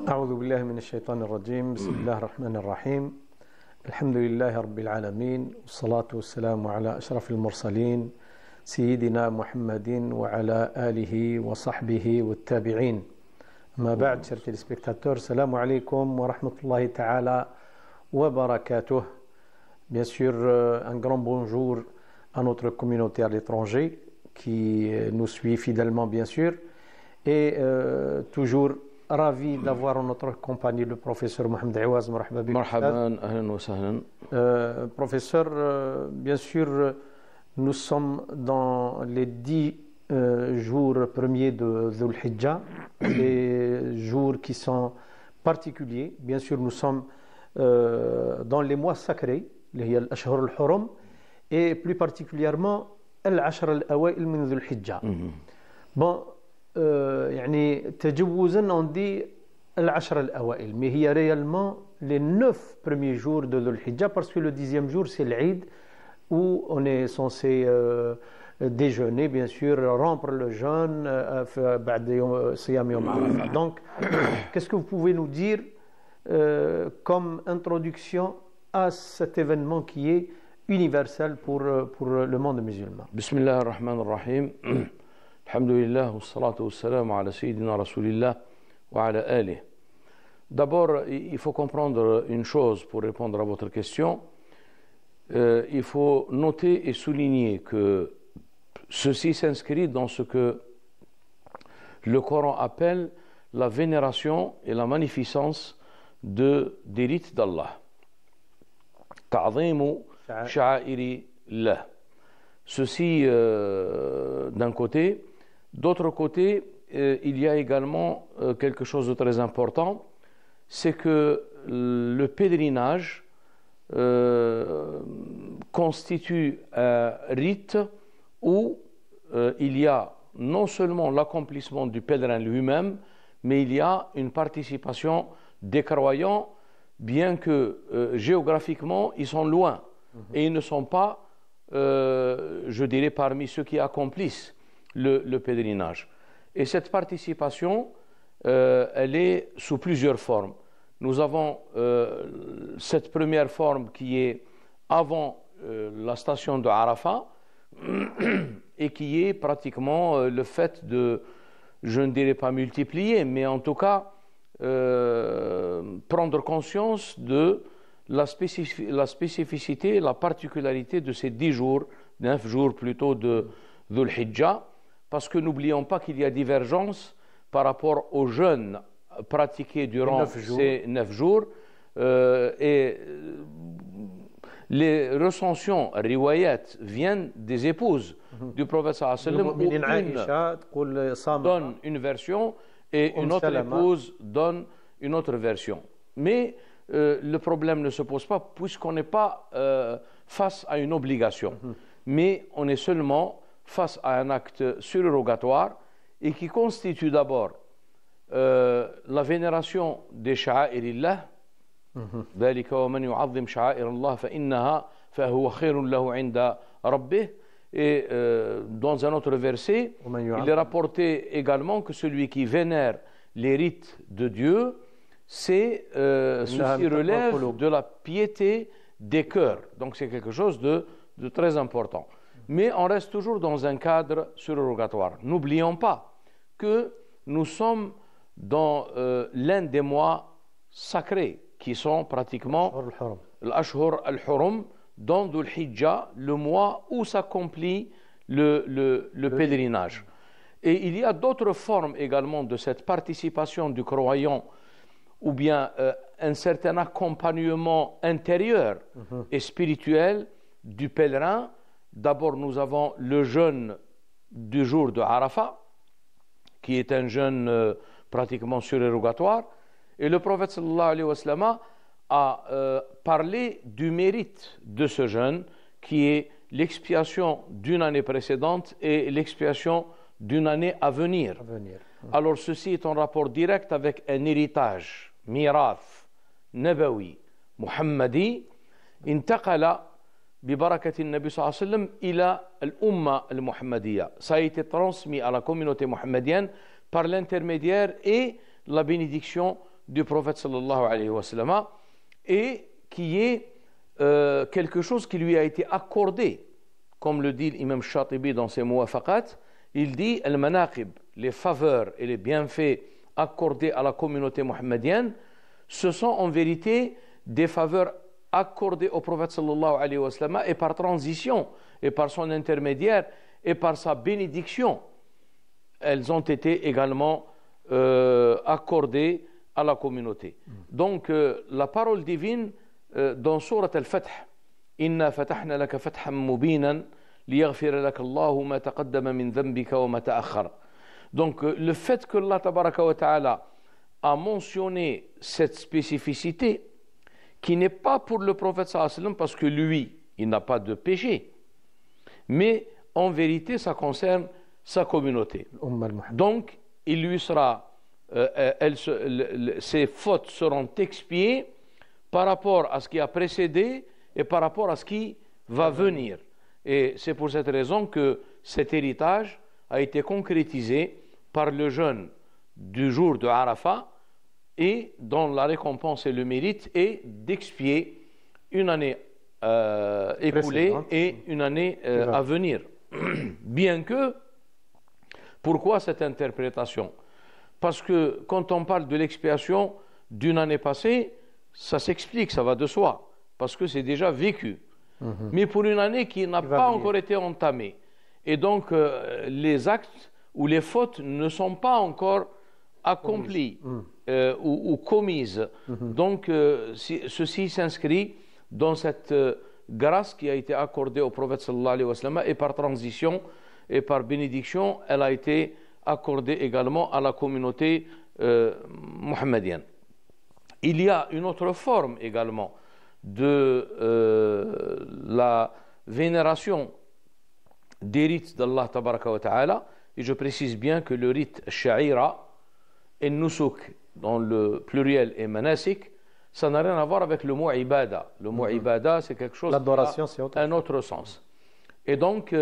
أعوذ بالله من الشيطان الرجيم. بسم الله الرحمن الرحيم. الحمد لله رب العالمين، والصلاة والسلام على أشرف المرسلين سيدنا محمد وعلى آله وصحبه والتابعين. أما بعد، chers téléspectateurs, salam alaikum wa rahmatullahi ta'ala wa barakatuh. Bien sûr, un grand bonjour à notre communauté à l'étranger qui nous suit fidèlement, bien sûr, et toujours ravi d'avoir en notre compagnie le professeur Mohamed Aouaz. Marhaban, ahlan wa sahlan. Professeur, bien sûr, nous sommes dans les 10 jours premiers de Dhul Hijjah, les jours qui sont particuliers. Bien sûr, nous sommes dans les mois sacrés, l'Ashhur al-Hurum, et plus particulièrement العشر الأوائل من ذو الحجة. Bon, يعني تجوزا on dit العشر الأوائل, mais il y a réellement les 9 premiers jours de Dhul Hijjah, parce que le 10e jour c'est l'Eid, où on est censé déjeuner, bien sûr, rompre le jeûne بعد صيام يوم عرفة. Donc, qu'est-ce que vous pouvez nous dire comme introduction à cet événement qui est universel pour le monde musulman? Bismillah ar-Rahman ar-Rahim. Alhamdulillah, wa salatu wa salam ala Sayyidina Rasulillah wa ala alih. D'abord, il faut comprendre une chose pour répondre à votre question. Il faut noter et souligner que ceci s'inscrit dans ce que le Coran appelle la vénération et la magnificence des rites d'Allah. Ta'zimu sha'airi Allah. Ceci d'un côté. D'autre côté, il y a également quelque chose de très important, c'est que le pèlerinage constitue un rite où il y a non seulement l'accomplissement du pèlerin lui-même, mais il y a une participation des croyants, bien que géographiquement ils sont loin et ils ne sont pas, je dirais, parmi ceux qui accomplissent le pèlerinage. Et cette participation, elle est sous plusieurs formes. Nous avons cette première forme qui est avant la station de Arafat et qui est pratiquement le fait de, je ne dirais pas multiplier, mais en tout cas prendre conscience de la spécificité, la particularité de ces 10 jours, 9 jours plutôt de Dhul Hijjah, parce que n'oublions pas qu'il y a divergence par rapport aux jeûnes pratiqués durant ces 9 jours, et les recensions, riwayat, viennent des épouses du prophète sallallahu alayhi wa sallam, où une donne une version et une autre épouse donne une autre version. Mais le problème ne se pose pas puisqu'on n'est pas face à une obligation, mais on est seulement face à un acte surrogatoire et qui constitue d'abord la vénération des sha'airillah. ذلك ومن يعظم شعائر الله فإنها فهو خير له عند ربه. Et dans un autre verset, il est rapporté également que celui qui vénère les rites de Dieu, ceci relève de la piété des cœurs. Donc c'est quelque chose de très important. Mais on reste toujours dans un cadre surrogatoire. N'oublions pas que nous sommes dans l'un des mois sacrés qui sont pratiquement l'Ashhur al-Hurum, dans Dhul Hijjah, le mois où s'accomplit le pèlerinage. Et il y a d'autres formes également de cette participation du croyant, ou bien un certain accompagnement intérieur et spirituel du pèlerin. D'abord, nous avons le jeûne du jour de Arafat, qui est un jeûne pratiquement surérogatoire. Et le prophète sallallahu alayhi wa sallam a parlé du mérite de ce jeûne, qui est l'expiation d'une année précédente et l'expiation d'une année à venir. Alors ceci est en rapport direct avec un héritage, mirath, nabawi, muhammadi, intaqala ببركة النبي صلى الله عليه وسلم إلى الأمة المحمدية. Ça a été transmis à la communauté mohammedienne par l'intermédiaire et la bénédiction du prophète sallallahu alayhi wa sallam, et qui est quelque chose qui lui a été accordé, comme le dit l'imam Shatibi dans ses Muwafaqat. Il dit al-manaqib, les faveurs et les bienfaits accordés à la communauté mohammedienne, ce sont en vérité des faveurs accordées au prophète sallallahu alayhi wa sallam, et par transition, et par son intermédiaire, et par sa bénédiction, elles ont été également accordées à la communauté. Donc la parole divine dans Surat Al-Fath, Inna fatahna laka fathan mubinan liyaghfira laka Allahu ma taqaddama min dhanbika wa ma ta'akhkhara. Donc le fait que Allah tabaraka wa ta'ala a mentionné cette spécificité qui n'est pas pour le prophète sallallahu alayhi wa sallam parce que lui, il n'a pas de péché, mais en vérité ça concerne sa communauté. Donc il lui sera ses fautes seront expiées par rapport à ce qui a précédé et par rapport à ce qui va venir. Et c'est pour cette raison que cet héritage a été concrétisé par le jeûne du jour de Arafat, et dont la récompense et le mérite est d'expier une année écoulée et une année à venir. Bien que, pourquoi cette interprétation? Parce que quand on parle de l'expiation d'une année passée, ça s'explique, ça va de soi, parce que c'est déjà vécu. Mais pour une année qui n'a pas encore été entamée, et donc les actes ou les fautes ne sont pas encore accomplies ou commises. Donc ceci s'inscrit dans cette grâce qui a été accordée au prophète sallallahu alayhi wa sallam, et par transition et par bénédiction, elle a été accordée également à la communauté mohammedienne. Il y a une autre forme également de la vénération des rites d'Allah tabaraka wa ta'ala, et je précise bien que le rite sha'ira et nusuk dans le pluriel et manasik, ça n'a rien à voir avec le mot ibada. Le mot ibada, c'est quelque chose qui a un autre sens. Et donc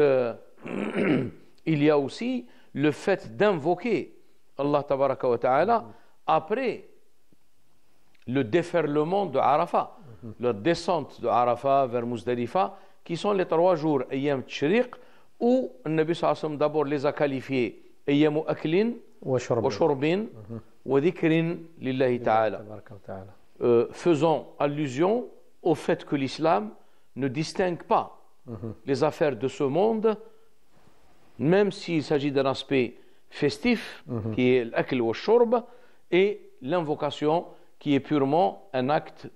il y a aussi le fait d'invoquer Allah tabaraka wa ta'ala après le déferlement de Arafat, la descente de Arafat vers Muzdalifa, qui sont les 3 jours Ayyam Tshriq, où le Nabi sallallahu alayhi wa sallam d'abord les a qualifiés Ayyam Aklin wa Shurbin wa Dhikrin lillahi ta'ala, faisant allusion au fait que l'islam ne distingue pas les affaires de ce monde, même s'il s'agit d'un aspect festif, qui est l'akl wa shurb, et l'invocation, qui est purement un acte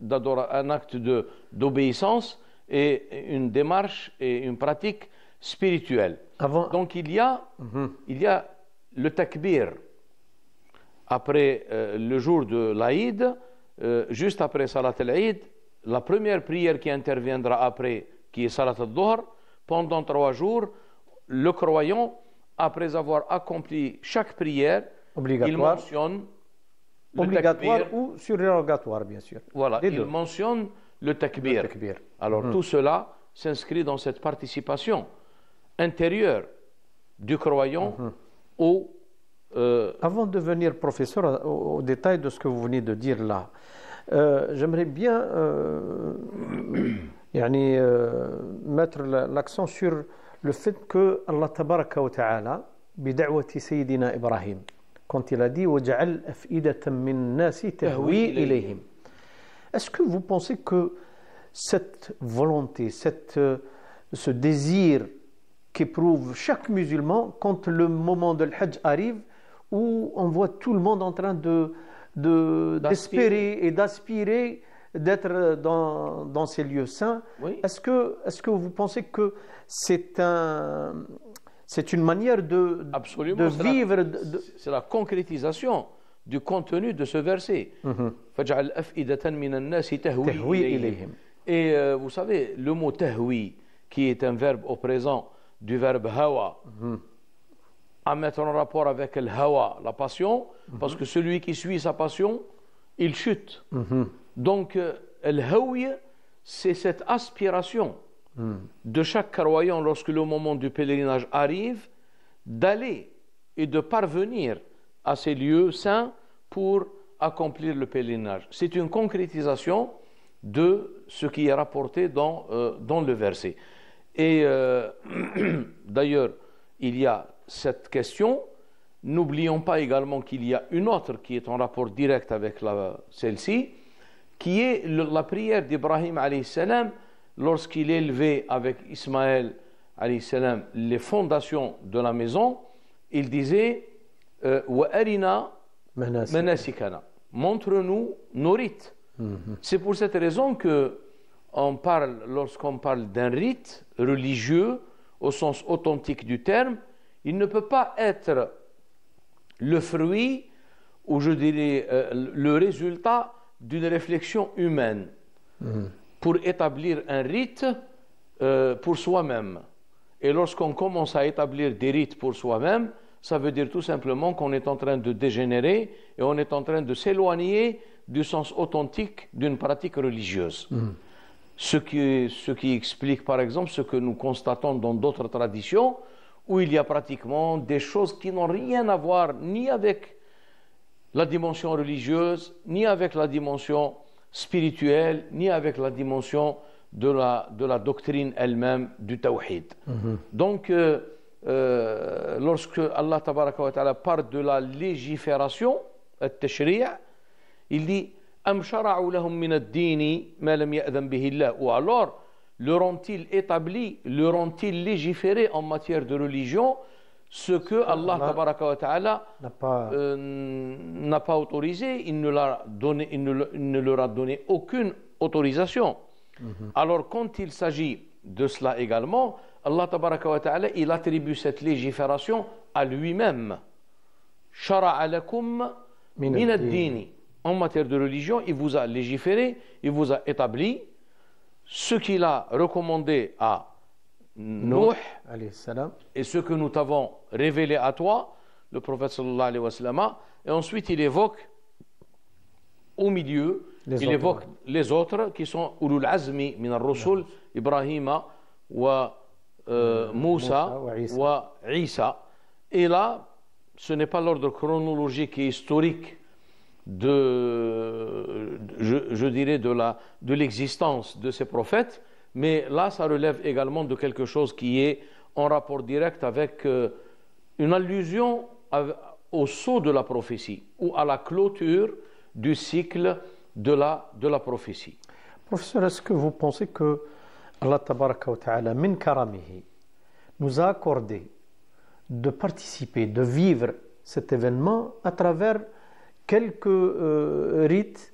d'obéissance et une démarche et une pratique spirituelle. Donc il y a le takbir après le jour de l'Aïd, juste après Salat al-Aïd, la première prière qui interviendra après, qui est Salat al-Dhuhr, pendant 3 jours, le croyant, après avoir accompli chaque prière, il mentionne obligatoire ou surrogatoire, bien sûr. Voilà, il mentionne le takbir. Alors tout cela s'inscrit dans cette participation intérieure du croyant au... Avant de venir, professeur, au détail de ce que vous venez de dire là, j'aimerais bien mettre l'accent sur le fait que Allah tabaraka wa ta'ala, bida'wati Sayyidina Ibrahim, quand il a dit وَجَعَلْ أَفْئِدَةً مِّن النَّاسِ تَهْوِي إِلَيْهِمْ. Est-ce que vous pensez que cette volonté, ce désir qu'éprouve chaque musulman quand le moment de l'Hajj arrive, où on voit tout le monde en train d'espérer et d'aspirer d'être dans ces lieux saints, est-ce que vous pensez que c'est une manière de vivre? C'est la concrétisation du contenu de ce verset. Et vous savez, le mot tahwi, qui est un verbe au présent du verbe hawa, à mettre en rapport avec le hawa, la passion, parce que celui qui suit sa passion, il chute. Donc, le hawi, c'est cette aspiration de chaque croyant, lorsque le moment du pèlerinage arrive, d'aller et de parvenir à ces lieux saints pour accomplir le pèlerinage. C'est une concrétisation de ce qui est rapporté dans le verset. Et d'ailleurs, il y a cette question. N'oublions pas également qu'il y a une autre qui est en rapport direct avec celle-ci, qui est la prière d'Ibrahim alayhi salam lorsqu'il élevait avec Ismaël alayhi salam les fondations de la maison. Il disait wa arina manasikana, montre-nous nos rites. C'est pour cette raison que lorsqu'on parle d'un rite religieux au sens authentique du terme, il ne peut pas être le fruit ou je dirais le résultat d'une réflexion humaine pour établir un rite pour soi-même. Et lorsqu'on commence à établir des rites pour soi-même, ça veut dire tout simplement qu'on est en train de dégénérer et on est en train de s'éloigner du sens authentique d'une pratique religieuse. Ce qui explique par exemple ce que nous constatons dans d'autres traditions où il y a pratiquement des choses qui n'ont rien à voir ni avec la dimension religieuse, ni avec la dimension spirituelle, ni avec la dimension de la doctrine elle-même du tawhid. Donc, lorsque Allah tabaraka wa ta'ala parle de la légifération, al-tashri', il dit am shara'u lahum min ad-dini ma lam ya'dhan bihi Allah, ou alors leur ont-ils établi, leur ont-ils légiféré en matière de religion ce que Allah tabaraka wa ta'ala n'a pas autorisé, il ne leur a donné aucune autorisation. Alors quand il s'agit de cela également, Allah tabaraka wa ta'ala, il attribue cette légifération à lui-même. Shara'a lakum min ad-dini. En matière de religion, il vous a légiféré, il vous a établi ce qu'il a recommandé à Nuh et ce que nous t'avons révélé à toi, le prophète sallallahu alayhi wa sallam. Et ensuite il évoque au milieu, évoque les autres qui sont ulul azmi min ar-rusul, Ibrahima wa Moussa wa Isa. Et là, ce n'est pas l'ordre chronologique et historique je dirais de l'existence de ces prophètes, mais là ça relève également de quelque chose qui est en rapport direct avec une allusion au sceau de la prophétie ou à la clôture du cycle de la prophétie. Professeur, est-ce que vous pensez que Allah tabaraka wa ta'ala min karamihi nous a accordé de participer, de vivre cet événement à travers quelques rites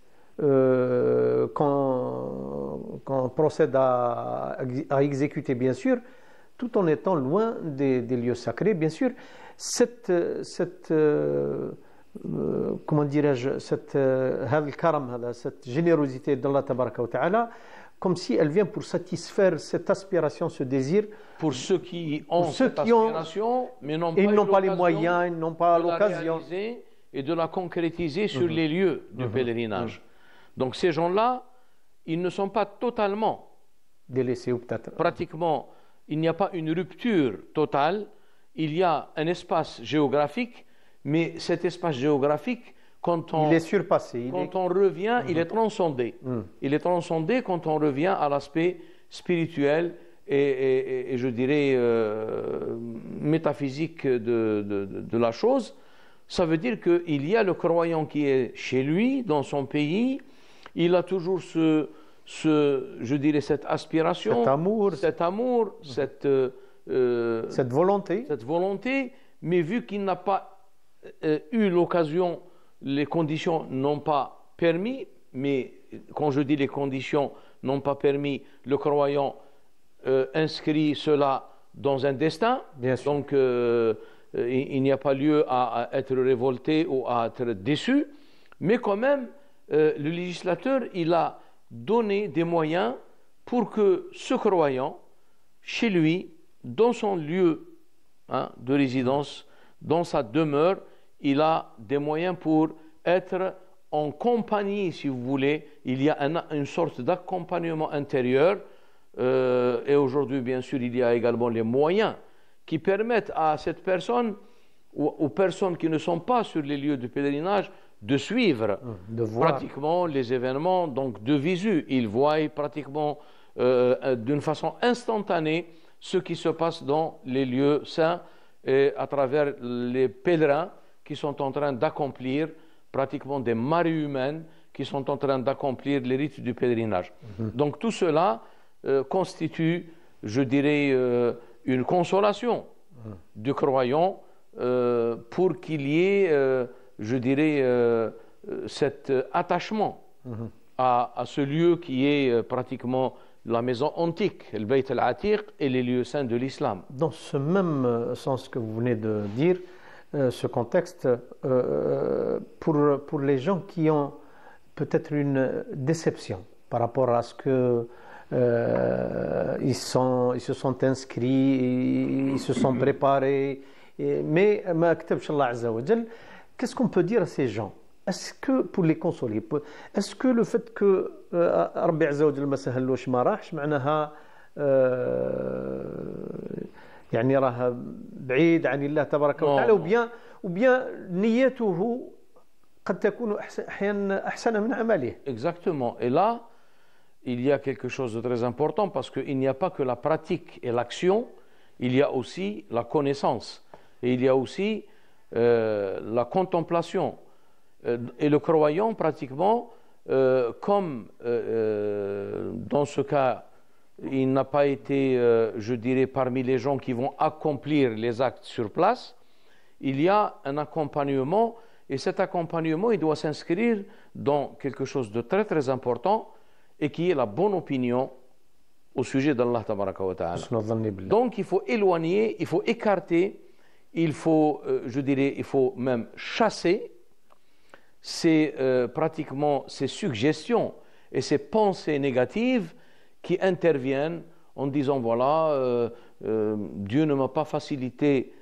qu'on procède à exécuter, bien sûr, tout en étant loin des lieux sacrés, bien sûr. Comment dirais-je, cette générosité d'Allah tabaraka wa ta'ala, comme si elle vient pour satisfaire cette aspiration, ce désir. Pour ceux qui ont cette aspiration, mais n'ont pas les moyens, ils n'ont pas l'occasion. Et de la concrétiser sur les lieux du pèlerinage. Donc ces gens-là, ils ne sont pas totalement délaissés ou peut-être. Pratiquement, il n'y a pas une rupture totale. Il y a un espace géographique, mais cet espace géographique, il est surpassé. Quand on revient, il est transcendé. Il est transcendé quand on revient à l'aspect spirituel et je dirais métaphysique de la chose. Ça veut dire qu'il y a le croyant qui est chez lui, dans son pays, il a toujours je dirais cette aspiration, cette volonté, mais vu qu'il n'a pas eu l'occasion, les conditions n'ont pas permis, mais quand je dis les conditions n'ont pas permis, le croyant inscrit cela dans un destin, donc il n'y a pas lieu à être révolté ou à être déçu, mais quand même, le législateur, il a donné des moyens pour que ce croyant, chez lui, dans son lieu de résidence, dans sa demeure, il a des moyens pour être en compagnie, si vous voulez. Il y a une sorte d'accompagnement intérieur, et aujourd'hui, bien sûr, il y a également les moyens qui permettent à cette personne ou aux personnes qui ne sont pas sur les lieux de pèlerinage de suivre pratiquement les événements, donc de visu. Ils voient pratiquement d'une façon instantanée ce qui se passe dans les lieux saints et à travers les pèlerins qui sont en train d'accomplir pratiquement des marées humaines qui sont en train d'accomplir les rites du pèlerinage. Donc tout cela constitue, je dirais, une consolation du croyant pour qu'il y ait, je dirais, cet attachement à ce lieu qui est pratiquement la maison antique, le Bayt al-Atiq et les lieux saints de l'islam. Dans ce même sens que vous venez de dire, ce contexte, pour les gens qui ont peut-être une déception par rapport à ce que ils se sont inscrits, ils se sont préparés, mais qu'est-ce qu'on peut dire à ces gens? Est-ce que pour les consoler, est-ce que le fait que ربي عز وجل ما سهلوش ما راحش معناها يعني راه بعيد عن الله تبارك وتعالى وبيان نيته قد تكون احيانا احسن من عمله. Exactement. Et là, il y a quelque chose de très important parce qu'il n'y a pas que la pratique et l'action, il y a aussi la connaissance et il y a aussi la contemplation. Et le croyant, pratiquement, comme dans ce cas, il n'a pas été, je dirais, parmi les gens qui vont accomplir les actes sur place, il y a un accompagnement et cet accompagnement, il doit s'inscrire dans quelque chose de très très important et qui est la bonne opinion au sujet d'Allah Tabaraka wa Ta'ala. Donc il faut éloigner, il faut écarter, il faut, je dirais, il faut même chasser pratiquement ces suggestions et ces pensées négatives qui interviennent en disant voilà, Dieu ne m'a pas facilité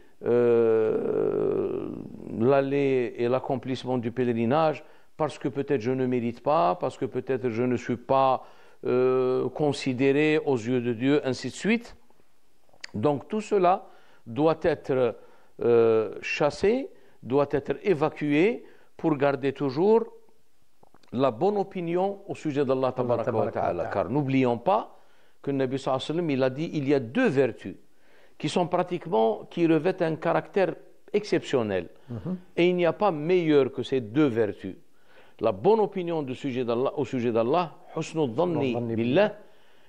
l'aller et l'accomplissement du pèlerinage parce que peut-être je ne mérite pas, parce que peut-être je ne suis pas considéré aux yeux de Dieu, ainsi de suite. Donc tout cela doit être chassé, doit être évacué pour garder toujours la bonne opinion au sujet d'Allah Tabaraka wa Ta'ala. Car n'oublions pas que le Nabi sallallahu alayhi wa sallam, il a dit il y a deux vertus qui sont pratiquement, qui revêtent un caractère exceptionnel. Et il n'y a pas meilleur que ces deux vertus. La bonne opinion au sujet d'Allah, husnu dhanni billah,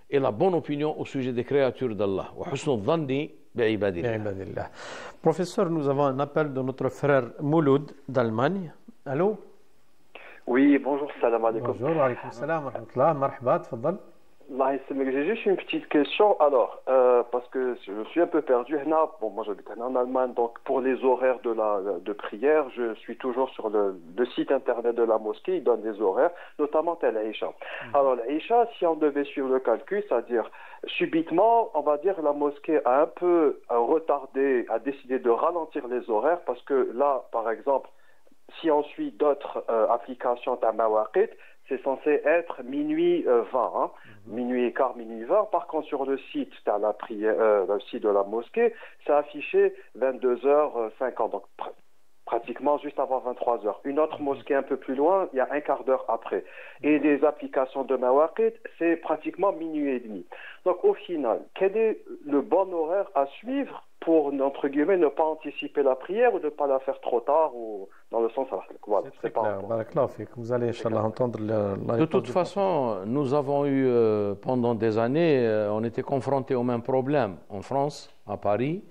et la bonne opinion au sujet des créatures d'Allah. Wa husnu dhanni bi'ibadillah. Professeur, nous avons un appel de notre frère Mouloud d'Allemagne. Allô? Oui, bonjour, salam alaikum. Bonjour, alaikum salam, rahmatullah, marhaba, tfaddal. J'ai juste une petite question. Alors, parce que je suis un peu perdu. Bon, moi j'habite en Allemagne, donc pour les horaires de prière, je suis toujours sur le site internet de la mosquée. Ils donnent des horaires, notamment tel Aïcha. Alors, l'Aïcha, si on devait suivre le calcul, c'est-à-dire subitement, on va dire la mosquée a un peu retardé, a décidé de ralentir les horaires parce que là, par exemple, si on suit d'autres applications Tamawaqit, c'est censé être minuit 20, hein, minuit et quart, minuit 20. Par contre, sur le site, le site de la mosquée, c'est affiché 22h50, donc pratiquement juste avant 23h. Une autre mosquée un peu plus loin, il y a un quart d'heure après. Et les applications de Mawaqit, c'est pratiquement minuit et demi. Donc au final, quel est le bon horaire à suivre pour, entre guillemets, ne pas anticiper la prière ou ne pas la faire trop tard ou dans le sens... Voilà, c'est pas clair. Vous allez, Inch'Allah, entendre la De toute façon, nous avons eu, pendant des années, on était confrontés au même problème en France, à Paris.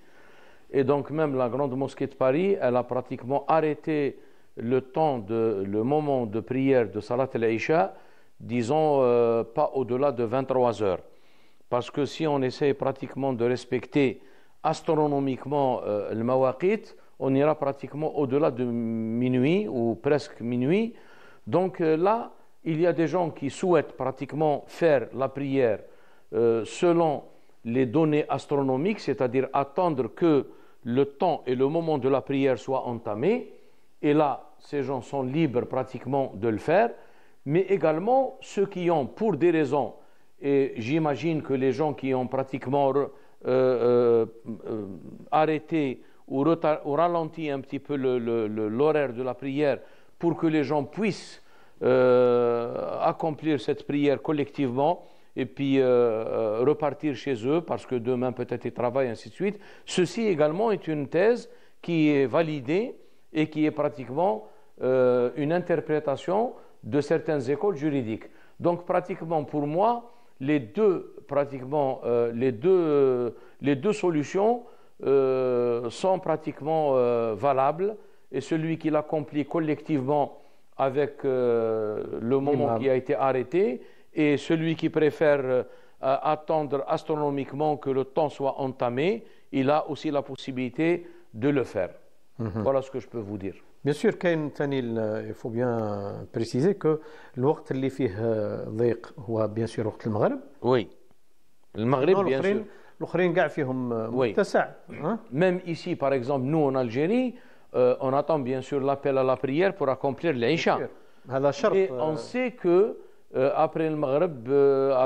Et donc même la grande mosquée de Paris, elle a pratiquement arrêté le moment de prière de Salat al-Isha, disons pas au-delà de 23 heures. Parce que si on essaie pratiquement de respecter astronomiquement le mawaqit, on ira pratiquement au-delà de minuit ou presque minuit. Donc là, il y a des gens qui souhaitent pratiquement faire la prière selon les données astronomiques, c'est-à-dire attendre que le temps et le moment de la prière soient entamés. Et là, ces gens sont libres pratiquement de le faire. Mais également, ceux qui ont, pour des raisons, et j'imagine que les gens qui ont pratiquement arrêté ou ralenti un petit peu l'horaire de la prière pour que les gens puissent accomplir cette prière collectivement et puis repartir chez eux parce que demain peut-être ils travaillent, ainsi de suite. Ceci également est une thèse qui est validée et qui est pratiquement une interprétation de certaines écoles juridiques. Donc pratiquement pour moi, les deux solutions sont pratiquement valables, et celui qui l'accomplit collectivement avec le moment qui a été arrêté, et celui qui préfère attendre astronomiquement que le temps soit entamé, il a aussi la possibilité de le faire. Voilà ce que je peux vous dire. Bien sûr, il faut bien préciser que الوقت اللي فيه ضيق هو bien sûr وقت المغرب. Oui. Le Maghreb, bien sûr. الآخرين قاع فيهم متسع. Même ici, par exemple, nous en Algérie, on attend bien sûr l'appel à la prière pour accomplir l'Aïcha. Et on sait que après le Maghreb,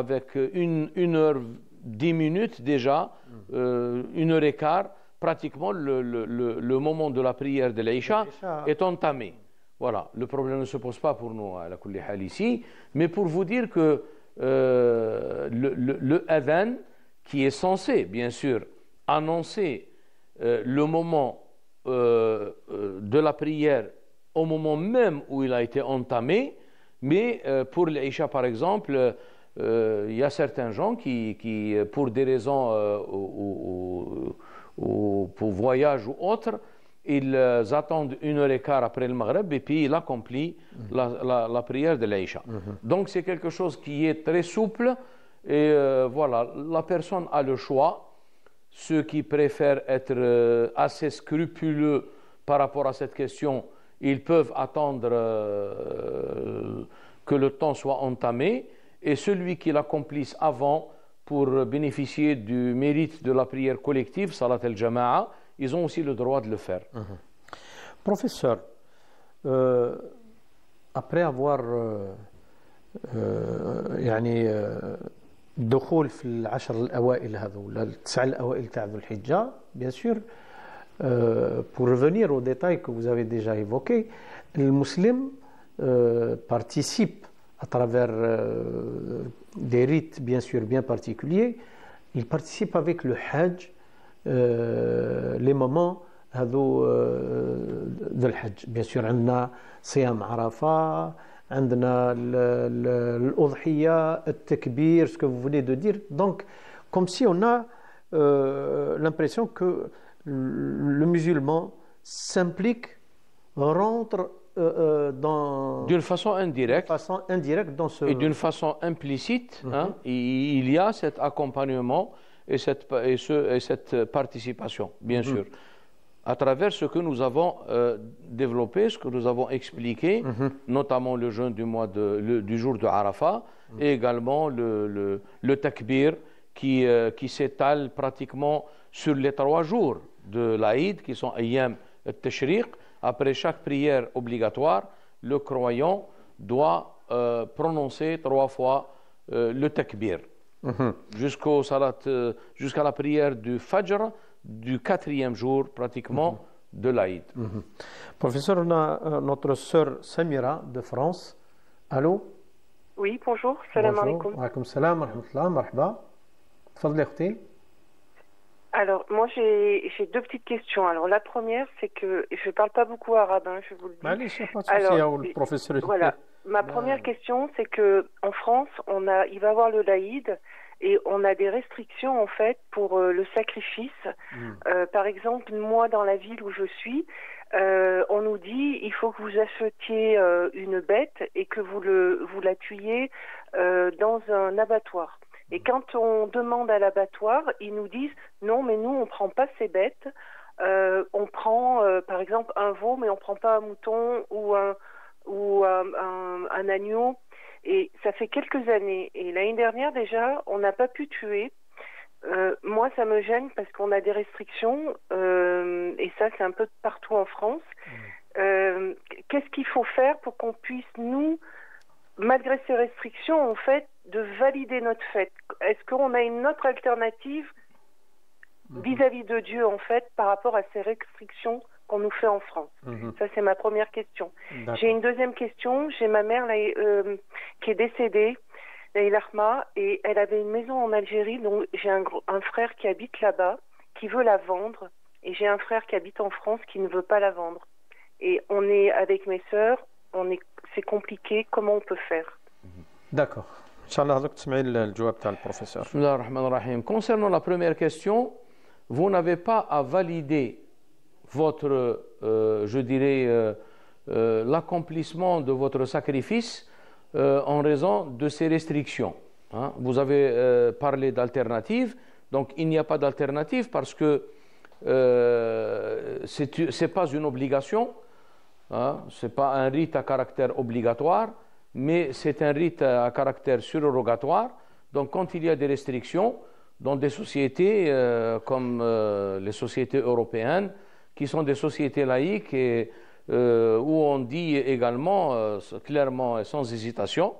avec 1h10 déjà, 1h15, pratiquement le moment de la prière de l'Aïcha est entamé. Voilà, le problème ne se pose pas pour nous à la Kulli Hal ici, mais pour vous dire que le adhan, qui est censé, bien sûr, annoncer le moment de la prière au moment même où il a été entamé, mais pour l'Aïcha, par exemple, il y a certains gens qui pour des raisons ou pour voyage ou autre, ils attendent 1h15 après le Maghreb et puis il accomplit la prière de l'Aïcha. Donc c'est quelque chose qui est très souple et voilà, la personne a le choix. Ceux qui préfèrent être assez scrupuleux par rapport à cette question, ils peuvent attendre que le temps soit entamé, et celui qui l'accomplisse avant pour bénéficier du mérite de la prière collective, Salat al-Jama'a, ils ont aussi le droit de le faire. Professeur, après avoir الدخول في العشر الأوائل هذو ولا التسع الأوائل تاع ذو الحجة, bien sûr, pour revenir aux détails que vous avez déjà évoqués, le musulman participe à travers des rites bien sûr bien particuliers, il participe avec le hajj les moments هذو ذو الحج. bien sûr عندنا صيام عرفة, عندنا الأضحية, التكبير, ce que vous venez de dire. Donc comme si on a l'impression que le musulman s'implique, rentre d'une façon indirecte dans ce... et d'une façon implicite, il y a cet accompagnement et cette participation, bien sûr, à travers ce que nous avons développé, ce que nous avons expliqué, notamment le jeûne du jour de Arafat, et également le takbir qui s'étale pratiquement sur les 3 jours de l'Aïd, qui sont Ayyam al-Tashriq. Après chaque prière obligatoire, le croyant doit prononcer 3 fois le takbir, jusqu'à la prière du Fajr du 4e jour pratiquement de l'Aïd. Professeur, on a notre sœur Samira de France. Allô? Oui, bonjour. Salam alaikum. Wa alaykoum salam wa rahmatullah, marhaba. Tfadli akhti. Alors, moi, j'ai 2 petites questions. Alors, la première, c'est que je ne parle pas beaucoup arabe, je vous le dis. Alors, professeur. Voilà. Ma première question, c'est que en France, il va y avoir le l'Aïd et on a des restrictions, en fait, pour le sacrifice. Par exemple, moi, dans la ville où je suis, on nous dit il faut que vous achetiez une bête et que vous la tuiez dans un abattoir. Et quand on demande à l'abattoir, ils nous disent non, mais nous, on ne prend pas ces bêtes. On prend, par exemple, un veau, mais on ne prend pas un mouton ou un agneau. Et ça fait quelques années. Et l'année dernière, déjà, on n'a pas pu tuer. Moi, ça me gêne parce qu'on a des restrictions. Et ça, c'est un peu partout en France. Qu'est-ce qu'il faut faire pour qu'on puisse, nous, malgré ces restrictions, en fait, de valider notre fête? Est-ce qu'on a une autre alternative vis-à-vis de Dieu, en fait, par rapport à ces restrictions qu'on nous fait en France. Ça, c'est ma première question. J'ai une deuxième question. J'ai ma mère là, qui est décédée, Laïla Ahma, et elle avait une maison en Algérie, donc j'ai un frère qui habite là-bas, qui veut la vendre, et j'ai un frère qui habite en France qui ne veut pas la vendre. Et on est avec mes sœurs, c'est compliqué, comment on peut faire? D'accord. Inch'Allah, le jawab le professeur. Concernant la première question, vous n'avez pas à valider votre, je dirais, l'accomplissement de votre sacrifice en raison de ces restrictions. Hein. Vous avez parlé d'alternative, donc il n'y a pas d'alternative parce que ce n'est pas une obligation, hein, ce n'est pas un rite à caractère obligatoire, mais c'est un rite à caractère surrogatoire. Donc quand il y a des restrictions dans des sociétés comme les sociétés européennes, qui sont des sociétés laïques et où on dit également clairement et sans hésitation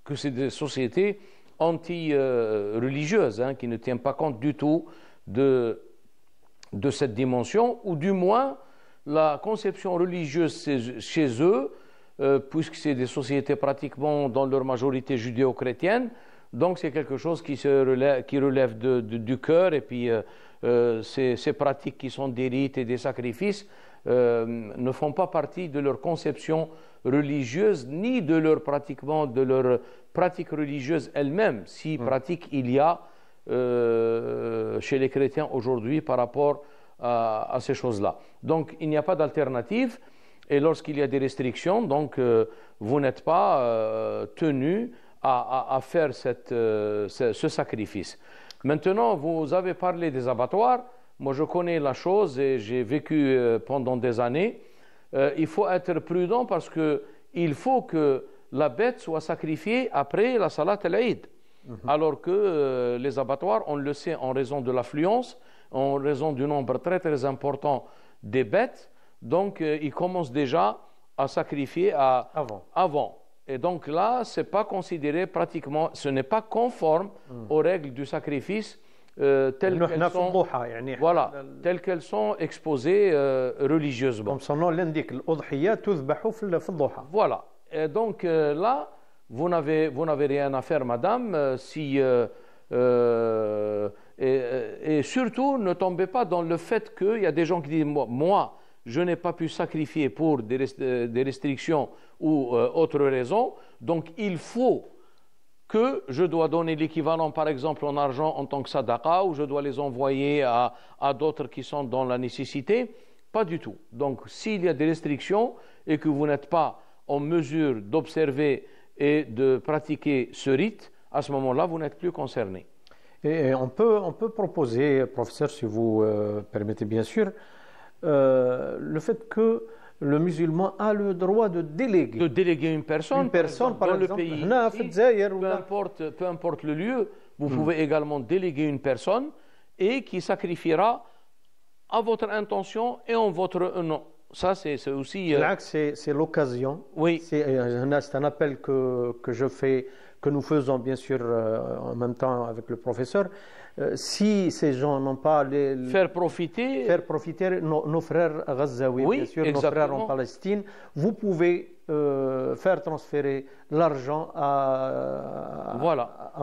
que c'est des sociétés anti-religieuses, hein, qui ne tiennent pas compte du tout de cette dimension, ou du moins la conception religieuse chez eux, puisque c'est des sociétés pratiquement dans leur majorité judéo-chrétienne, donc c'est quelque chose qui relève du cœur, et puis ces pratiques qui sont des rites et des sacrifices ne font pas partie de leur conception religieuse, ni de leur pratique religieuse elle-même, si pratique il y a chez les chrétiens aujourd'hui par rapport à ces choses-là. Donc il n'y a pas d'alternative, et lorsqu'il y a des restrictions, donc vous n'êtes pas tenu à faire ce sacrifice. Maintenant, vous avez parlé des abattoirs. Moi, je connais la chose et j'ai vécu pendant des années. Il faut être prudent parce qu'il faut que la bête soit sacrifiée après la salat al-Eid. Alors que les abattoirs, on le sait, en raison de l'affluence, en raison du nombre très très important des bêtes, donc ils commencent déjà à sacrifier avant. Et donc là, c'est pas considéré pratiquement, ce n'est pas conforme aux règles du sacrifice telles qu'elles sont exposées religieusement. Comme son nom l'indique, l'udhiyya tuzbahu fi al-duha. Voilà. Et donc là, vous n'avez rien à faire, madame, et surtout, ne tombez pas dans le fait qu'il y a des gens qui disent moi, je n'ai pas pu sacrifier pour des restrictions ou autres raisons, donc il faut que je dois donner l'équivalent, par exemple, en argent en tant que sadaqa, ou je dois les envoyer à d'autres qui sont dans la nécessité. Pas du tout. Donc, s'il y a des restrictions et que vous n'êtes pas en mesure d'observer et de pratiquer ce rite, à ce moment-là, vous n'êtes plus concerné. Et on peut proposer, professeur, si vous permettez bien sûr, le fait que le musulman a le droit de déléguer une personne par exemple, dans exemple, le pays, peu importe le lieu, vous pouvez également déléguer une personne et qui sacrifiera à votre intention et en votre nom. Ça, c'est aussi... C'est l'occasion. Oui. C'est un appel que je fais, que nous faisons bien sûr en même temps avec le professeur. Si ces gens n'ont pas faire profiter nos frères Gazaouis, oui, bien sûr, exactement. Nos frères en Palestine, vous pouvez faire transférer l'argent à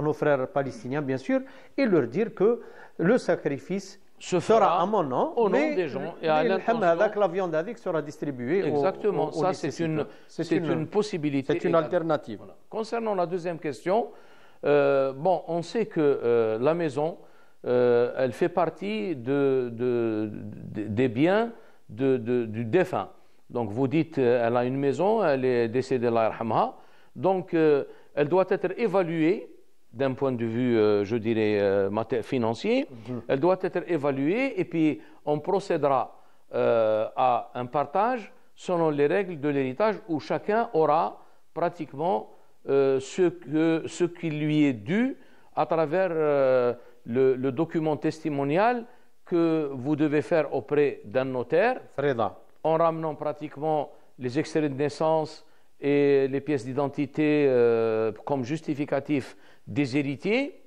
nos frères palestiniens, bien sûr, et leur dire que le sacrifice se fera à mon nom, au nom des gens et à l'intention. La viande sera distribuée. Exactement, ça c'est une possibilité. C'est une alternative. Voilà. Concernant la deuxième question, on sait que la maison, elle fait partie des biens du défunt. Donc vous dites, elle a une maison, elle est décédée, Allah yarhamha. Donc elle doit être évaluée d'un point de vue, je dirais, financier. Elle doit être évaluée et puis on procédera à un partage selon les règles de l'héritage où chacun aura pratiquement ce qui lui est dû à travers le document testimonial que vous devez faire auprès d'un notaire, en ramenant pratiquement les extraits de naissance et les pièces d'identité comme justificatif des héritiers.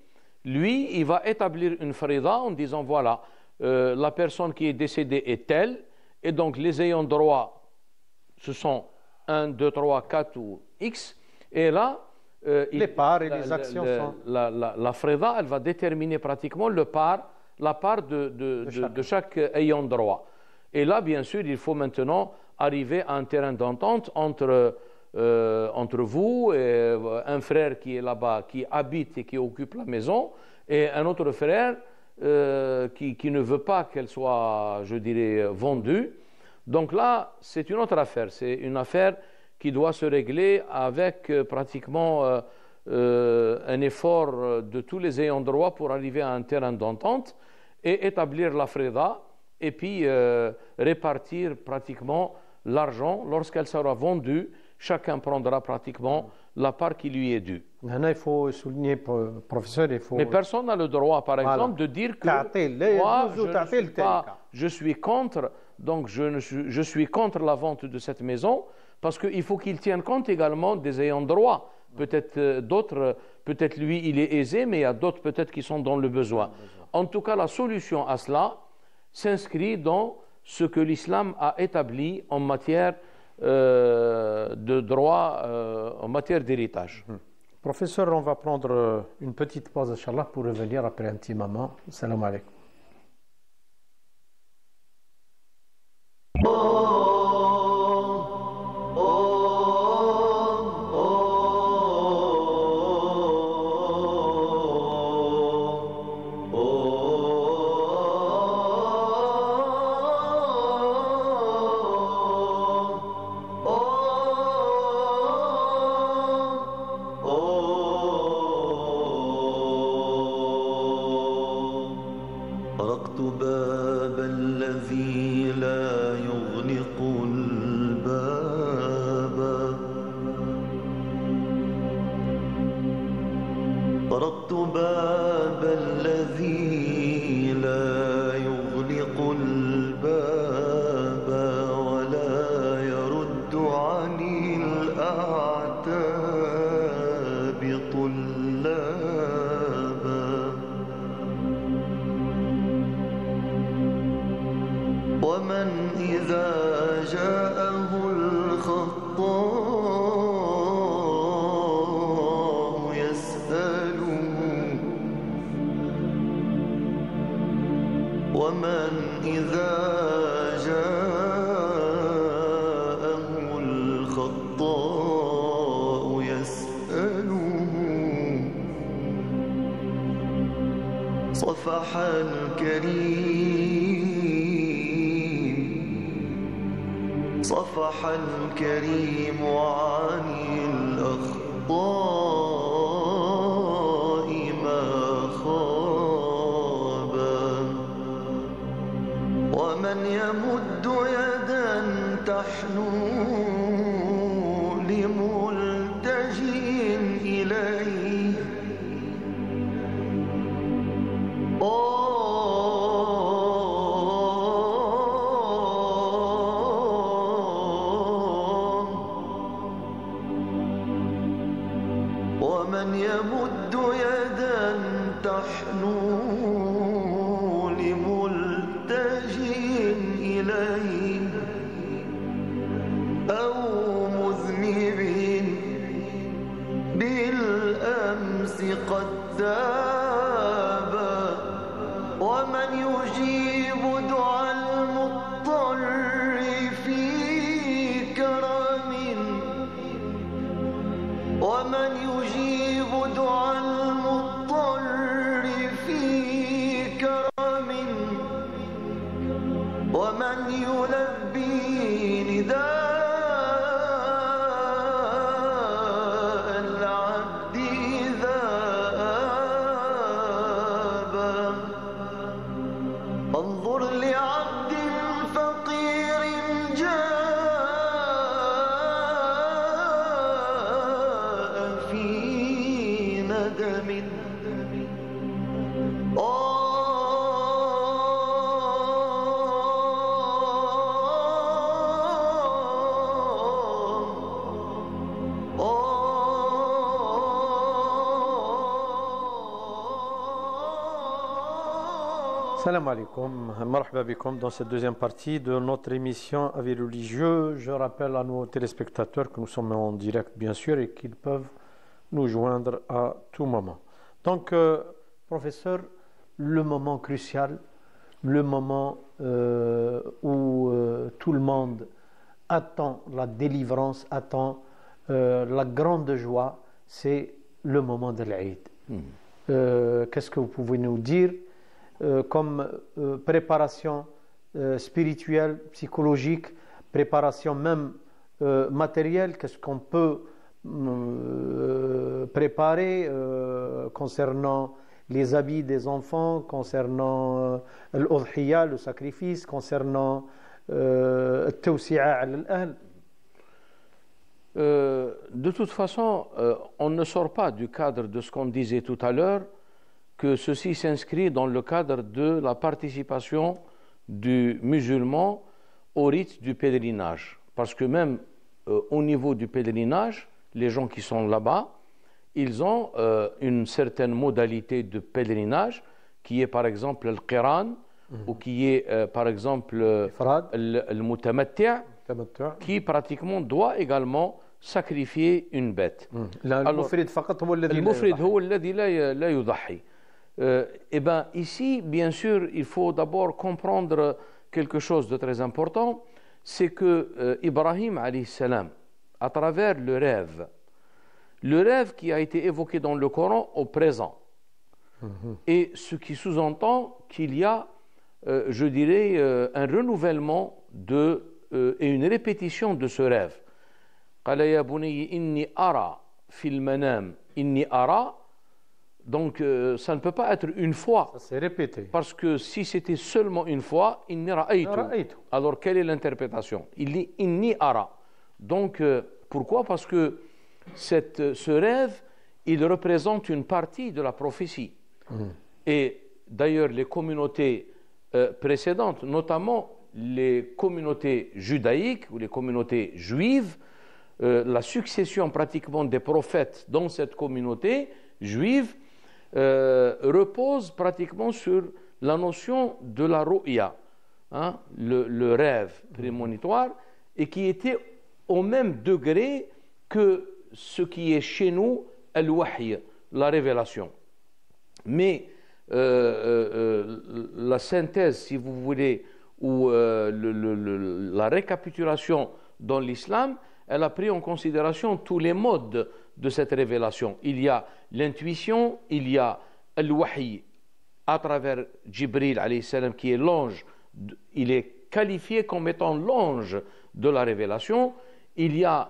Lui, il va établir une farida en disant voilà, la personne qui est décédée est telle Et donc les ayants droit, ce sont 1, 2, 3, 4 ou X. Et là, les parts et les actions sont... La freda, elle va déterminer pratiquement la part de chaque ayant droit. Et là, bien sûr, il faut maintenant arriver à un terrain d'entente entre vous et un frère qui est là-bas, qui habite et qui occupe la maison, et un autre frère qui ne veut pas qu'elle soit, je dirais, vendue. Donc là, c'est une autre affaire. C'est une affaire qui doit se régler avec pratiquement un effort de tous les ayants droit pour arriver à un terrain d'entente et établir la freda et puis répartir pratiquement l'argent. Lorsqu'elle sera vendue, chacun prendra pratiquement la part qui lui est due. Il faut souligner, professeur, mais personne n'a le droit, par exemple, de dire que moi, je suis contre, donc je suis contre la vente de cette maison, parce qu'il faut qu'il tienne compte également des ayants droit. Peut-être d'autres, peut-être lui, il est aisé, mais il y a d'autres peut-être qui sont dans le besoin. En tout cas, la solution à cela s'inscrit dans ce que l'islam a établi en matière de droit, en matière d'héritage. Professeur, on va prendre une petite pause, Inch'Allah, pour revenir après un petit moment. Salam alaikum. صفح الكريم عن الأخطاء ما خاب ومن يمد يدا تحنو لملتجئ إليه ومن يمد يدا تحنو لملتجئ إليه أو مذنب بالأمس قد تاب ومن يجيب دعاء المضطر في كرم ومن يجيب دعاء المضطر في كرم ومن يلبي نداء العبد إذا آبى انظر لعبد فقير جاء في ندم Salam alaikum, marhaba bikum dans cette deuxième partie de notre émission Avis religieux. Je rappelle à nos téléspectateurs que nous sommes en direct bien sûr et qu'ils peuvent nous joindre à tout moment. Donc, professeur, le moment crucial, le moment où tout le monde attend la délivrance, attend la grande joie, c'est le moment de l'Aïd. Qu'est-ce que vous pouvez nous dire comme préparation spirituelle, psychologique, préparation même matérielle? Qu'est-ce qu'on peut préparer concernant les habits des enfants, concernant l'udhiya, le sacrifice, concernant التوسعة على الأهل? De toute façon, on ne sort pas du cadre de ce qu'on disait tout à l'heure, que ceci s'inscrit dans le cadre de la participation du musulman au rite du pèlerinage. Parce que même au niveau du pèlerinage, les gens qui sont là-bas, ils ont une certaine modalité de pèlerinage qui est par exemple le qiran ou qui est par exemple le mutamatti' qui pratiquement doit également sacrifier une bête. المفرد هو الذي لا يضحي. Eh bien, ici, bien sûr, il faut d'abord comprendre quelque chose de très important, c'est que Ibrahim alayhi salam, à travers le rêve qui a été évoqué dans le Coran au présent, et ce qui sous-entend qu'il y a, je dirais, un renouvellement et une répétition de ce rêve. قال يا بني إني أرى في المنام إني أرى. Donc, ça ne peut pas être une fois. Ça s'est répété. Parce que si c'était seulement une fois, inni ra'aytu. Alors, quelle est l'interprétation? Il dit inni ara. Donc, pourquoi? Parce que ce rêve, il représente une partie de la prophétie. Et d'ailleurs, les communautés précédentes, notamment les communautés judaïques ou les communautés juives, la succession pratiquement des prophètes dans cette communauté juive repose pratiquement sur la notion de la ru'ya, hein, le rêve prémonitoire, et qui était au même degré que ce qui est chez nous al-wahy, la révélation. Mais la synthèse, si vous voulez, ou la récapitulation dans l'islam, elle a pris en considération tous les modes de cette révélation. Il y a l'intuition, il y a al-wahy à travers Jibril alayhi salam qui est l'ange, il est qualifié comme étant l'ange de la révélation. Il y a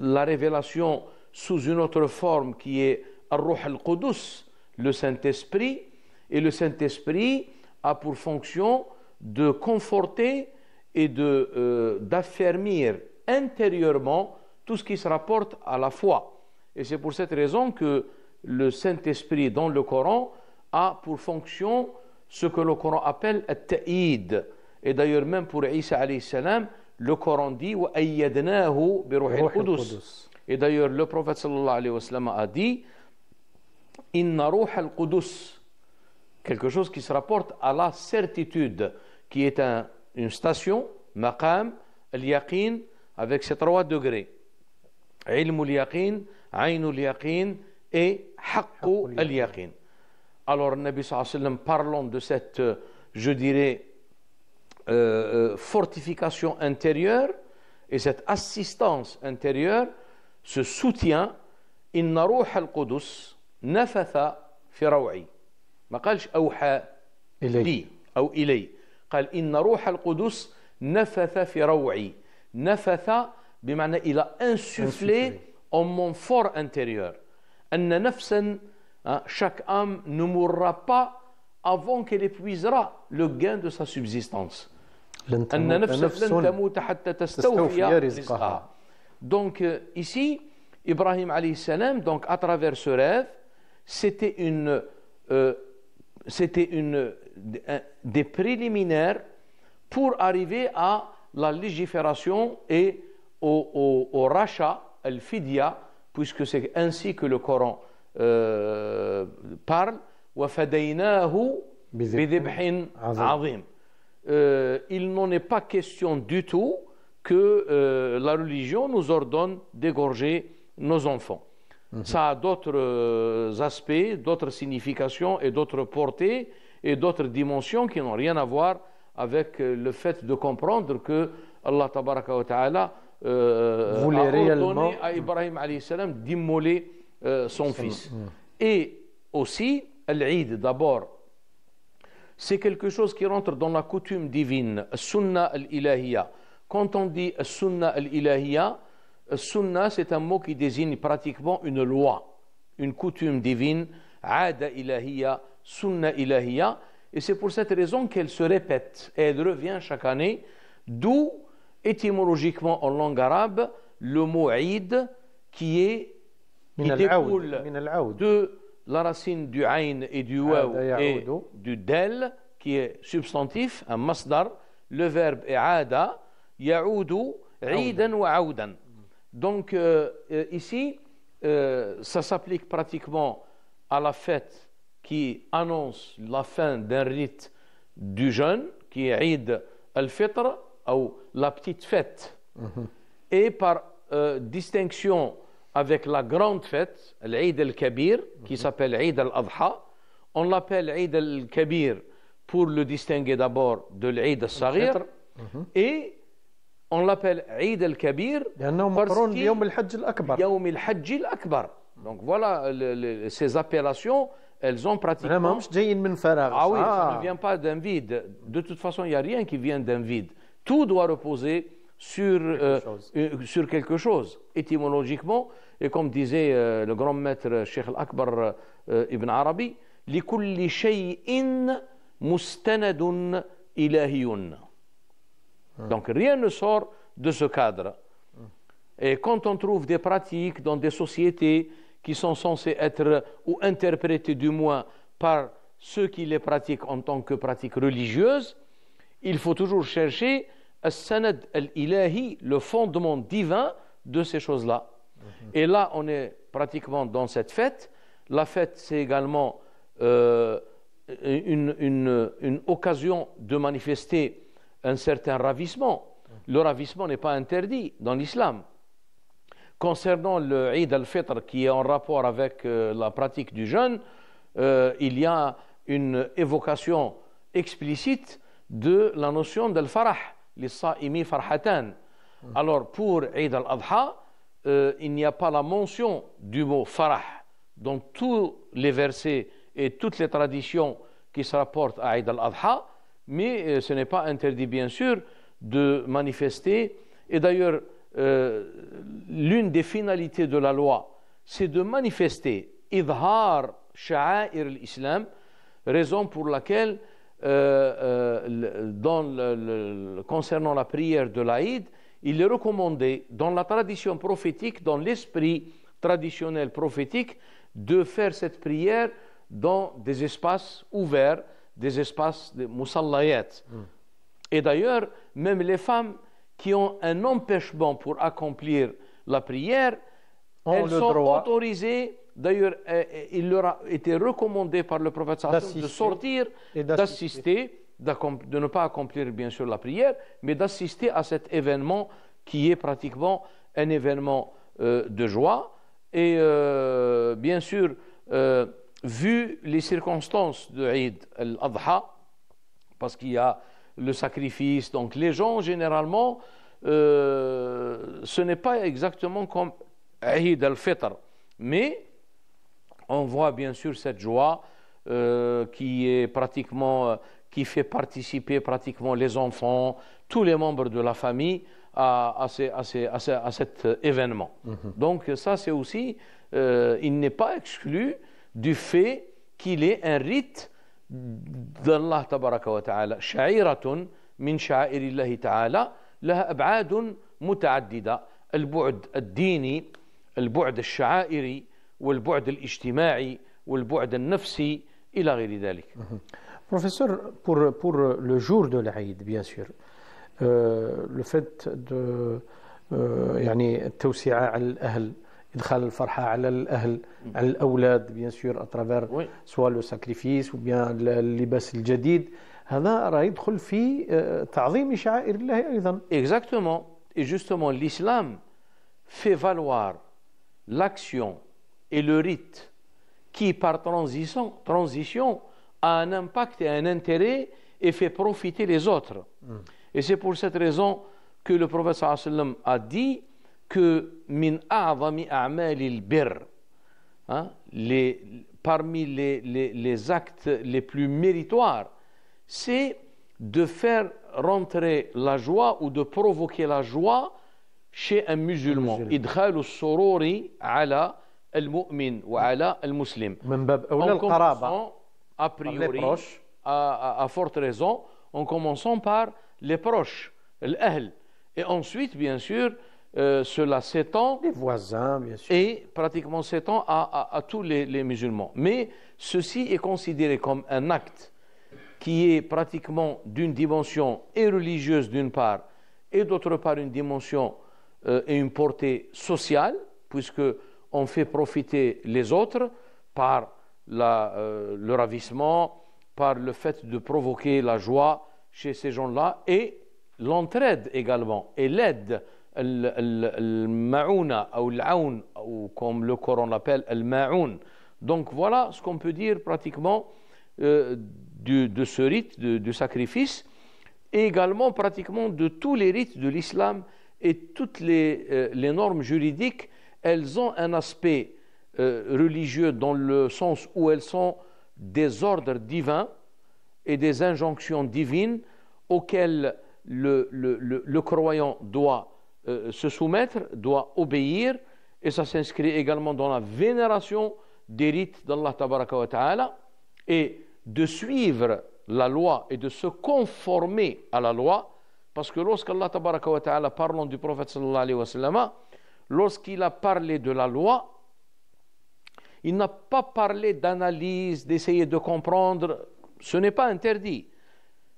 la révélation sous une autre forme qui est Ar-Ruh al-Qudus, le Saint-Esprit, et le Saint-Esprit a pour fonction de conforter et d'affermir intérieurement tout ce qui se rapporte à la foi. Et c'est pour cette raison que le Saint-Esprit dans le Coran a pour fonction ce que le Coran appelle at-ta'id. Et d'ailleurs même pour Isa alayhi salam, le Coran dit wa ayyadnahu bi ruhil qudus. Et d'ailleurs le prophète sallallahu alayhi wa sallam a dit inna ruhal qudus, quelque chose qui se rapporte à la certitude, qui est une station, maqam, al-yaqin, avec ses 3 degrés. Ilm al-yaqin, ayn al-yaqin et haqq al-yaqin. Alors, Nabi sallallahu alayhi wa sallam, parlons de cette, je dirais, fortification intérieure et cette assistance intérieure, ce soutien. Inna ruh al-qudus nafatha fi raw'i. ما قالش أوحى لي أو إلي. قال إن روح القدس نفث في روعي. نفث بمعنى il a insufflé en mon fort intérieur. أن نفسا, chaque âme ne mourra pas avant qu'elle épuisera le gain de sa subsistance. أن نفسا لن تموت حتى تستوفي رزقها. Donc ici, Ibrahim alayhi salam, donc à travers ce rêve, c'était des préliminaires pour arriver à la légifération et au rachat, al-fidya, puisque c'est ainsi que le Coran parle. وَفَدَيْنَاهُ بِذِبْحٍ عَظِيمٍ. Il n'en est pas question du tout que la religion nous ordonne d'égorger nos enfants. Ça a d'autres aspects, d'autres significations et d'autres portées et d'autres dimensions qui n'ont rien à voir avec le fait de comprendre que Allah tabaraka wa ta'ala a ordonné à Ibrahim alayhi salam d'immoler son fils. Et aussi, l'Eid d'abord, c'est quelque chose qui rentre dans la coutume divine, Sunna al-Ilahiyya. Quand on dit Sunna al-Ilahiyya, Sunna, c'est un mot qui désigne pratiquement une loi, une coutume divine, Ada Ilahiyya, Sunna Ilahiyya, et c'est pour cette raison qu'elle se répète et elle revient chaque année, d'où étymologiquement en langue arabe le mot Eid qui découle de la racine du Ain et du Waw et du Del qui est substantif, un masdar. Le verbe est Ada, Ya'oudu, Eidan wa Aoudan. Donc ici, ça s'applique pratiquement à la fête qui annonce la fin d'un rite du jeûne, qui est Eid al-Fitr, ou la petite fête. Et par distinction avec la grande fête, l'Eid al-Kabir, qui s'appelle Eid al-Adha, on l'appelle Eid al-Kabir pour le distinguer d'abord de l'Eid al-Saghir, et on l'appelle Eid al-Kabir parce qu'il y a Yawm al-Hajj al-Akbar. Donc voilà, ces appellations, elles ont pratiquement... Ah oui, ça ne vient pas d'un vide. De toute façon, il n'y a rien qui vient d'un vide. Tout doit reposer sur quelque chose, étymologiquement. Et comme disait le grand maître Cheikh al-Akbar Ibn Arabi, لِكُلِّ شَيْءٍ مُسْتَنَدٌ إِلَهِيٌّ. Donc rien ne sort de ce cadre. Et quand on trouve des pratiques dans des sociétés qui sont censées être, ou interprétées du moins par ceux qui les pratiquent en tant que pratiques religieuses, il faut toujours chercher as-sanad al-ilahi, le fondement divin de ces choses-là. Et là, on est pratiquement dans cette fête. La fête, c'est également une occasion de manifester un certain ravissement. Le ravissement n'est pas interdit dans l'islam. Concernant le Eid al-Fitr qui est en rapport avec la pratique du jeûne, il y a une évocation explicite de la notion d'al-farah, les sa'imi farhatan. Alors pour Eid al-Adha, il n'y a pas la mention du mot farah dans tous les versets et toutes les traditions qui se rapportent à Eid al-Adha, mais ce n'est pas interdit bien sûr de manifester. Et d'ailleurs, l'une des finalités de la loi, c'est de manifester idhar sha'air l'islam, raison pour laquelle concernant la prière de l'Aïd, il est recommandé dans la tradition prophétique, dans l'esprit traditionnel prophétique, de faire cette prière dans des espaces ouverts, des espaces de musallayat. Et d'ailleurs, même les femmes qui ont un empêchement pour accomplir la prière, elles sont autorisées. D'ailleurs, il leur a été recommandé par le prophète de sortir, d'assister, de ne pas accomplir bien sûr la prière, mais d'assister à cet événement qui est pratiquement un événement de joie. Et bien sûr, vu les circonstances de Eid al-Adha, parce qu'il y a le sacrifice, donc les gens généralement, ce n'est pas exactement comme Eid al-Fitr, mais on voit bien sûr cette joie qui est pratiquement, qui fait participer pratiquement les enfants, tous les membres de la famille à cet événement. Donc ça c'est aussi, il n'est pas exclu du fait qu'il est un rite d'Allah tabaraka wa ta'ala, sha'iratun min sha'irillahi ta'ala, laha ab'adun muta'addida, al-bu'd al-dini, al-bu'd al-sha'iri, والبعد الاجتماعي والبعد النفسي إلى غير ذلك. Professeur, pour le jour de l'Aïd, bien sûr, le fait de يعني التوسعة على الأهل إدخال الفرحة على الأهل على الأولاد bien sûr à travers soit le sacrifice ou bien اللباس الجديد هذا راه يدخل في تعظيم شعائر الله أيضا. Exactement. Et justement l'islam fait valoir l'action et le rite qui par transition a un impact et un intérêt et fait profiter les autres. Et c'est pour cette raison que le prophète sallallahu alayhi wa sallam a dit que min a'zami a'malil birr, parmi les actes les plus méritoires, c'est de faire rentrer la joie ou de provoquer la joie chez un musulman. Idkhalu as-sururi ala al-mu'min wa ala al-muslim. En commençant, a priori, à forte raison, en commençant par les proches, l'ahl. Et ensuite, bien sûr, cela s'étend, les voisins, bien sûr, et pratiquement s'étend à tous les musulmans. Mais ceci est considéré comme un acte qui est pratiquement d'une dimension et religieuse d'une part, et d'autre part une dimension et une portée sociale, puisque on fait profiter les autres par le ravissement, par le fait de provoquer la joie chez ces gens-là, et l'entraide également, et l'aide, al-ma'ouna ou al-aoun, ou comme le Coran l'appelle, al-ma'oun. Donc voilà ce qu'on peut dire pratiquement de ce rite, du sacrifice, et également pratiquement de tous les rites de l'islam et toutes les normes juridiques. Elles ont un aspect religieux dans le sens où elles sont des ordres divins et des injonctions divines auxquelles le croyant doit se soumettre, doit obéir, et ça s'inscrit également dans la vénération des rites d'Allah Tabaraka wa Ta'ala, et de suivre la loi et de se conformer à la loi, parce que lorsqu'Allah Tabaraka wa Ta'ala, parlant du prophète sallallahu alayhi wa sallam, lorsqu'il a parlé de la loi, il n'a pas parlé d'analyse, d'essayer de comprendre, ce n'est pas interdit.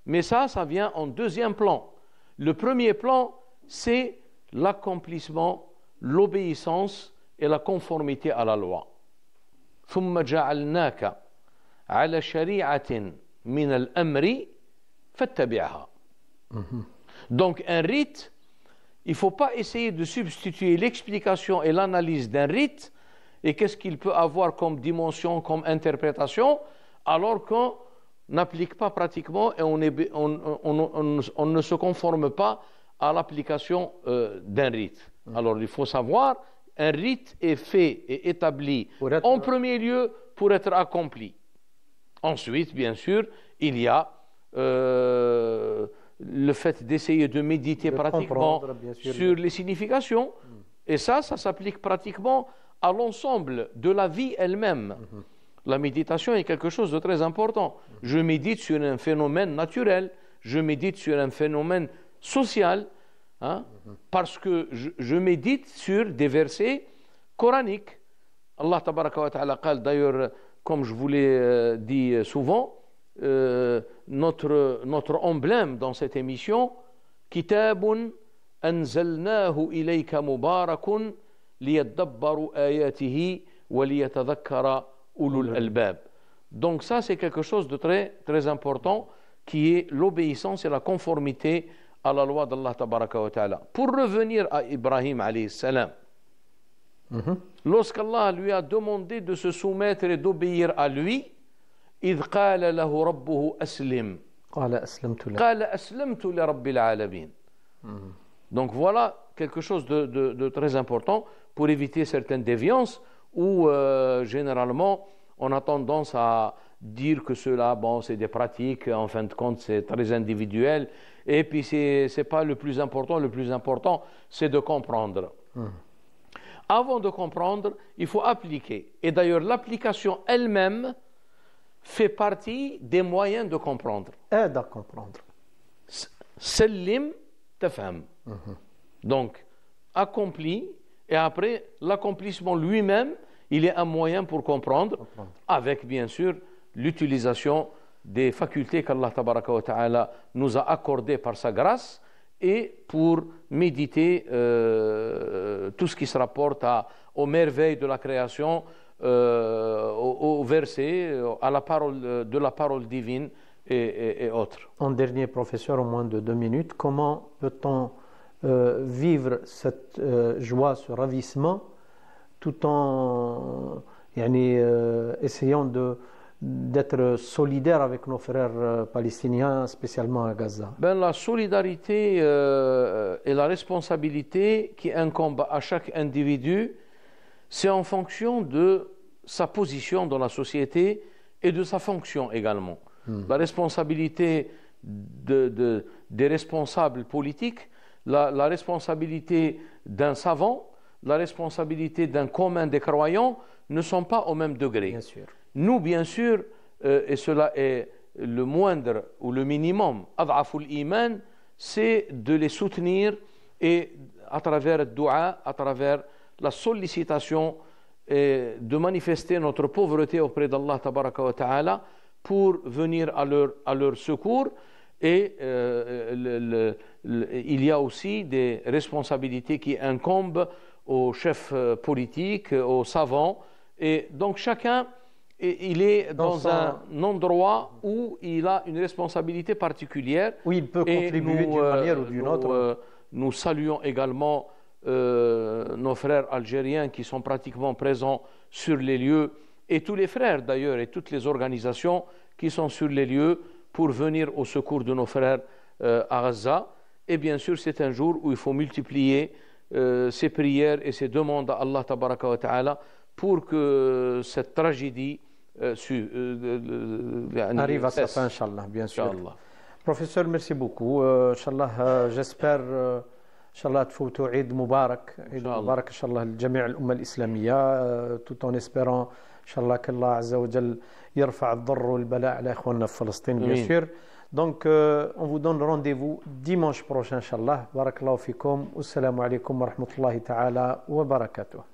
Mais ça vient en deuxième plan. Le premier plan, c'est l'accomplissement, l'obéissance et la conformité à la loi. ثم جعلناك على شريعة من الأمر فاتبعها. Donc un rite, il ne faut pas essayer de substituer l'explication et l'analyse d'un rite et qu'est-ce qu'il peut avoir comme dimension, comme interprétation, alors qu'on n'applique pas pratiquement et on ne se conforme pas à l'application d'un rite. Alors il faut savoir, un rite est fait et établi en premier lieu pour être accompli. Ensuite, bien sûr, il y a le fait d'essayer de méditer pratiquement sur les significations. Et ça s'applique pratiquement à l'ensemble de la vie elle-même. La méditation est quelque chose de très important. Je médite sur un phénomène naturel, je médite sur un phénomène social, parce que je médite sur des versets coraniques. Allah Tabaraka wa Ta'ala qal, d'ailleurs, comme je vous l'ai dit souvent, notre emblème dans cette émission, Kitabun anzalnahu ilayka mubarakun liyadabbaru ayatihi wa liyatadhakkara ulul albab. Donc ça, c'est quelque chose de très, très important, qui est l'obéissance et la conformité à la loi d'Allah Tabaraka wa Ta'ala. Pour revenir à Ibrahim alayhi salam, lorsqu'Allah lui a demandé de se soumettre et d'obéir à lui, إذ قال له ربه أسلم قال أسلمت لرب العالمين. Donc voilà quelque chose de très important pour éviter certaines déviances où généralement on a tendance à dire que cela, bon, c'est des pratiques, en fin de compte c'est très individuel, et puis c'est pas le plus important c'est de comprendre. Avant de comprendre, il faut appliquer, et d'ailleurs l'application elle-même fait partie des moyens de comprendre. Aide à comprendre. Sallim tafham. Donc, accompli, et après, l'accomplissement lui-même, il est un moyen pour comprendre, avec bien sûr l'utilisation des facultés qu'Allah Tabaraka wa Ta'ala nous a accordées par sa grâce, et pour méditer tout ce qui se rapporte aux merveilles de la création, aux versets, à la parole, de la parole divine et autres. En dernier, professeur, en moins de 2 minutes, comment peut-on vivre cette joie, ce ravissement, tout en essayant d'être solidaire avec nos frères palestiniens, spécialement à Gaza? La solidarité et la responsabilité qui incombe à chaque individu, c'est en fonction de sa position dans la société et de sa fonction également. La responsabilité des responsables politiques, la responsabilité d'un savant, la responsabilité d'un commun des croyants ne sont pas au même degré. Bien sûr. Nous, bien sûr, et cela est le moindre ou le minimum, ad'aful iman, c'est de les soutenir et à travers le dua, à travers la sollicitation, et de manifester notre pauvreté auprès d'Allah tabaraka wa ta'ala pour venir à leur secours. Et il y a aussi des responsabilités qui incombent aux chefs politiques, aux savants. Et donc chacun, il est dans un endroit où il a une responsabilité particulière. Oui, il peut contribuer d'une manière ou d'une autre. Nous saluons également nos frères algériens qui sont pratiquement présents sur les lieux, et tous les frères d'ailleurs, et toutes les organisations qui sont sur les lieux pour venir au secours de nos frères à Gaza. Et bien sûr, c'est un jour où il faut multiplier ces prières et ces demandes à Allah tabaraka wa ta'ala pour que cette tragédie arrive à sa fin, Inch'Allah, bien sûr. Inch'Allah. Professeur, merci beaucoup. Inch'Allah, j'espère Inch'Allah تفوتوا عيد مبارك عيد مبارك إن شاء الله لجميع الأمة الإسلامية tout en espérant إن شاء الله qu'Allah عز وجل يرفع الضر والبلاء على إخواننا في فلسطين bien sûr. Donc on vous donne rendez-vous dimanche prochain Inch'Allah. بارك الله فيكم والسلام عليكم ورحمة الله تعالى وبركاته.